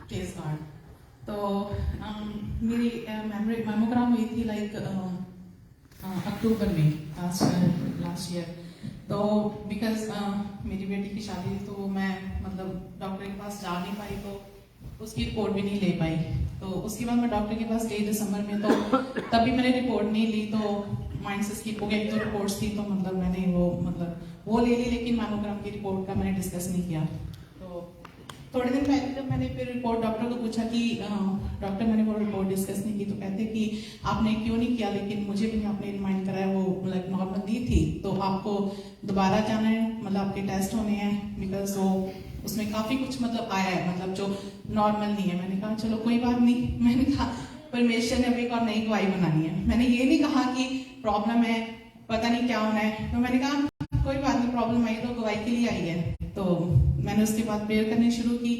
Praise God. तो मेरी mammogram हुई थी लाइक अक्टूबर में लास्ट ईयर। तो बिकॉज मेरी बेटी की शादी थी तो मैं मतलब डॉक्टर के पास जा नहीं पाई, तो उसकी रिपोर्ट भी नहीं ले पाई। तो उसके बाद मैं डॉक्टर के पास गई दिसंबर में, तो तभी मैंने रिपोर्ट नहीं ली, तो माइंड से स्किप हो गया। तो रिपोर्ट्स थी तो मतलब मैंने वो ले ली, लेकिन मैमोग्राम की रिपोर्ट का मैंने डिस्कस नहीं किया। तो थोड़े दिन पहले जब मैंने फिर रिपोर्ट डॉक्टर को पूछा कि डॉक्टर मैंने वो रिपोर्ट डिस्कस नहीं की, तो कहते कि आपने क्यों नहीं किया, लेकिन मुझे भी आपने रिमाइंड कराया वो मतलब नॉर्मल दी थी, तो आपको दोबारा जाना है, मतलब आपके टेस्ट होने हैं, बिकॉज वो उसमें काफी कुछ मतलब आया है मतलब जो नॉर्मल नहीं है। मैंने कहा चलो कोई बात नहीं। मैंने कहा परमेश्वर ने अभी एक और नई गवाही बनानी है। मैंने ये नहीं कहा कि प्रॉब्लम है पता नहीं क्या होना है, तो मैंने कहा कोई बात नहीं, प्रॉब्लम आई तो गवाही के लिए आई है। तो मैंने उसके बाद प्रेयर करनी शुरू की,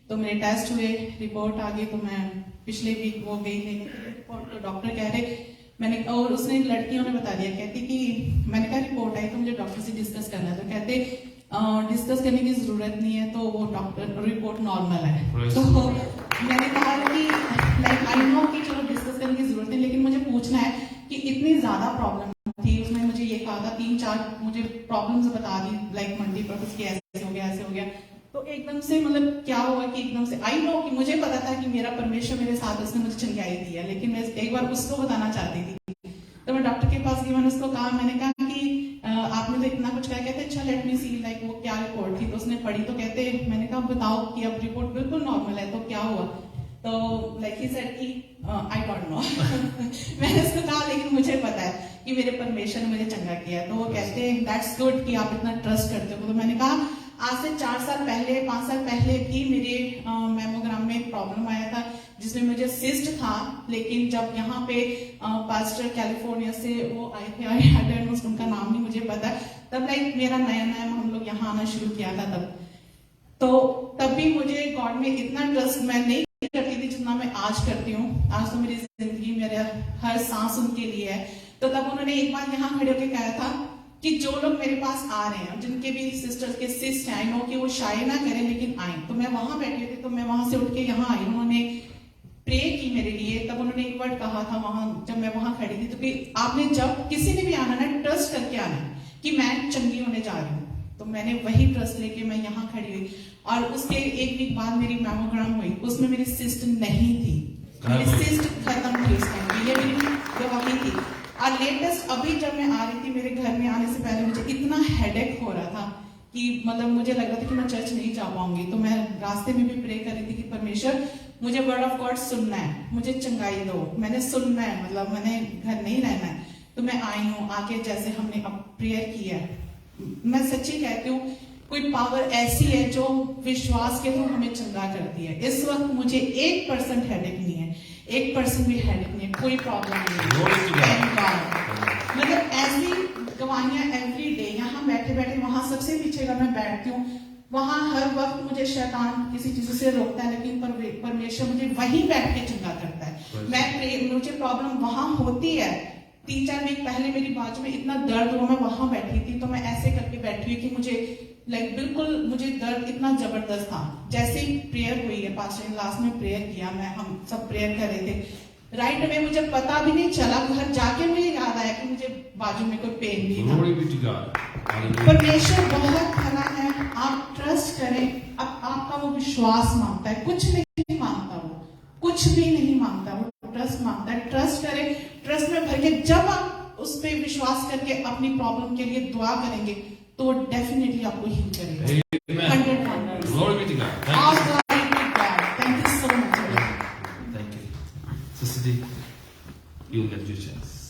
तो मेरे टेस्ट हुए, रिपोर्ट आ गई। तो मैं पिछले वीक वो गई लेने के लिए रिपोर्ट, तो डॉक्टर कह रहे मैंने, और उसने लड़कियों ने बता दिया, कहती कि मैंने कहा रिपोर्ट आई तो मुझे डॉक्टर से डिस्कस करना है, तो कहते डिस्कस करने की जरूरत नहीं है, तो वो डॉक्टर रिपोर्ट नॉर्मल है। तो मैंने कहा कि लाइक आई नो कि चलो डिस्कस करने की जरूरत नहीं, लेकिन मुझे पूछना है कि इतनी ज्यादा प्रॉब्लम थी। उसने मुझे ये कहा था 3-4 मुझे प्रॉब्लम्स बता दी, लाइक मल्टीपर्पज की ऐसे हो गया ऐसे हो गया। तो एकदम से मतलब क्या हुआ कि एकदम से आई नो कि मुझे पता था कि मेरा परमेश्वर मेरे साथ, उसने मुझे चंगाई दी है, लेकिन मैं एक बार उसको बताना चाहती थी। तो मैं डॉक्टर के पास गई, मैंने उसको कहा, मैंने कहा कि आपने तो इतना कुछ कहा। कहते अच्छा लेट मी सी लाइक वो क्या रिपोर्ट थी। तो उसने पढ़ी, तो कहते मैंने कहा बताओ कि अब रिपोर्ट बिल्कुल नॉर्मल है, तो क्या हुआ। तो लाइक ही सेड कि आई डोंट नो। मैंने उसको कहा लेकिन मुझे पता है कि मेरे परमेश्वर ने मुझे चंगा किया है। तो वो कहते हैं दैट्स गुड कि आप इतना ट्रस्ट करते हो। तो मैंने कहा आज से 4 साल पहले 5 साल पहले भी मेरे मैमोग्राम में प्रॉब्लम आया था, जिसमें मुझे सिस्ट था, लेकिन जब यहाँ पे पास्टर कैलिफोर्निया से वो आए थे, उनका नाम नहीं मुझे पता, तब लाइक मेरा नया नया हम लोग यहाँ आना शुरू किया था तब भी मुझे गॉड में इतना ट्रस्ट मैं नहीं करती थी जितना मैं आज करती हूँ। आज तो मेरी जिंदगी मेरे हर सांस उनके लिए है। तो तब उन्होंने एक बार यहाँ खड़े होकर कहा था कि जो लोग मेरे पास आ रहे हैं, जिनके भी सिस्टर्स के सिस्ट हैं, आई नो कि वो शायद ना करें लेकिन आए। तो मैं वहां बैठी थी, तो मैं वहां से उठ के यहाँ आई, उन्होंने प्रे की मेरे लिए। तब उन्होंने एक वर्ड कहा था वहां, जब मैं वहां खड़ी थी, तो कि आपने जब किसी ने भी आना ना, ट्रस्ट करके आना कि मैं चंगी होने जा रही हूँ। तो मैंने वही ट्रस्ट लेके मैं यहाँ खड़ी हुई, और उसके एक वीक बाद मेरी मैमोग्राम हुई, उसमें मेरी सिस्ट नहीं थी, मेरी सिस्ट खत्म थी उस टाइम। ये मेरी गवाही थी। और लेटेस्ट अभी जब मैं आ रही थी, मेरे घर में आने से पहले मुझे इतना हेडेक हो रहा था कि मतलब मुझे लग रहा था कि मैं चर्च नहीं जा पाऊंगी। तो मैं रास्ते में भी प्रे कर रही थी कि परमेश्वर मुझे वर्ड ऑफ गॉड सुनना है, मुझे चंगाई दो, मैंने सुनना है, मतलब मैंने घर नहीं रहना है। तो मैं आई हूँ, आके जैसे हमने अब प्रेयर किया है, मैं सच्ची कहती हूँ कोई पावर ऐसी है जो विश्वास के थ्रू हमें चंगा करती है। इस वक्त मुझे 1% हेडेक नहीं है, 1% भी हेडेक नहीं है, कोई प्रॉब्लम नहीं है। मतलब ऐसी गवाहियां एवरी डे, यहाँ बैठे बैठे वहां सबसे पीछे का मैं बैठती हूँ, वहां हर वक्त मुझे शैतान किसी चीज से रोकता है, लेकिन परमेश्वर मुझे वहीं बैठ के चंगा करता है। मुझे प्रॉब्लम वहां होती है। 3-4 वीक पहले मेरी बाजू में इतना दर्द हुआ, मैं वहां बैठी थी, तो मैं ऐसे करके बैठी हुई कि मुझे लाइक बिल्कुल मुझे दर्द इतना जबरदस्त था। जैसे ही प्रेयर हुई है, पास्टर ने लास्ट में प्रेयर किया, हम सब प्रेयर कर रहे थे, राइट में मुझे पता भी नहीं चला, घर जाके मुझे याद आया कि मुझे बाजू में कोई पेन भी था। परमेश्वर बहुत भला है, आप ट्रस्ट करें। अब आपका वो विश्वास मांगता है, कुछ नहीं मांगता, वो कुछ भी नहीं मांगता, वो ट्रस्ट मांगता है। ट्रस्ट करें, ट्रस्ट में भर के जब आप उस पर विश्वास करके अपनी प्रॉब्लम के लिए दुआ करेंगे, तो वो डेफिनेटली आपको हील करेगा। 100%। Glory be to God. All glory to God. Thank you so much. Thank you. Sister D, you'll get your chance.